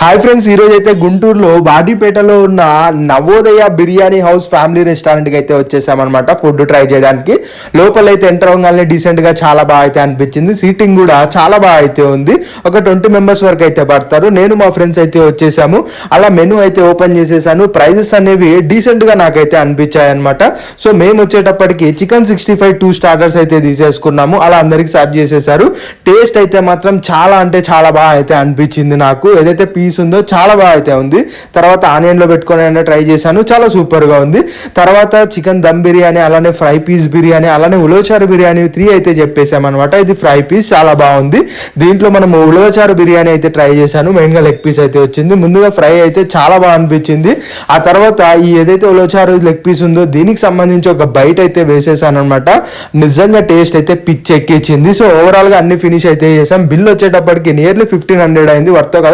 Hi friends, ఈరోజు అయితే గుంటూరులో వాడిపేటలో ఉన్న నవోదయ బిర్యానీ హౌస్ ఫ్యామిలీ రెస్టారెంట్కి అయితే వచ్చేసామన్నమాట ఫుడ్ ట్రై చేయడానికి. లోపల అయితే ఎంటర్ అవ్వగానే డీసెంట్గా చాలా బాగా అయితే అనిపించింది. సీటింగ్ కూడా చాలా బాగా అయితే ఉంది. ఒక 20 మెంబర్స్ వరకు అయితే పడతారు. నేను మా ఫ్రెండ్స్ అయితే వచ్చేసాము. అలా మెనూ అయితే ఓపెన్ చేసేసాను. ప్రైజెస్ అనేవి డీసెంట్గా నాకైతే అనిపించాయి అనమాట. సో మేము వచ్చేటప్పటికి చికెన్ 65 2 స్టార్టర్స్ అయితే తీసేసుకున్నాము. అలా అందరికి సర్వ్ చేసేసారు. టేస్ట్ అయితే మాత్రం చాలా అంటే చాలా బాగా అయితే అనిపించింది నాకు. ఏదైతే పీస్ ఉందో చాలా బాగా అయితే ఉంది. తర్వాత ఆనియన్లో పెట్టుకొని ట్రై చేశాను, చాలా సూపర్గా ఉంది. తర్వాత చికెన్ దమ్ బిర్యానీ, అలానే ఫ్రై పీస్ బిర్యానీ, అలానే ఉలవచారు బిర్యానీ 3 అయితే చెప్పేసామన్నమాట. ఇది ఫ్రై పీస్ చాలా బాగుంది. దీంట్లో మనం ఉలవచారు బిర్యానీ అయితే ట్రై చేశాను. మెయిన్గా లెగ్ పీస్ అయితే వచ్చింది. ముందుగా ఫ్రై అయితే చాలా బాగా అనిపించింది. ఆ తర్వాత ఈ ఏదైతే ఉలవచారు లెగ్ పీస్ ఉందో దీనికి సంబంధించి ఒక బైట్ అయితే వేసేసాను అనమాట. నిజంగా టేస్ట్ అయితే పిచ్ ఎక్కించింది. సో ఓవరాల్గా అన్ని ఫినిష్ అయితే చేసాం. బిల్ వచ్చేటప్పటికి నియర్లీ 1500 అయింది. వర్తో కదా.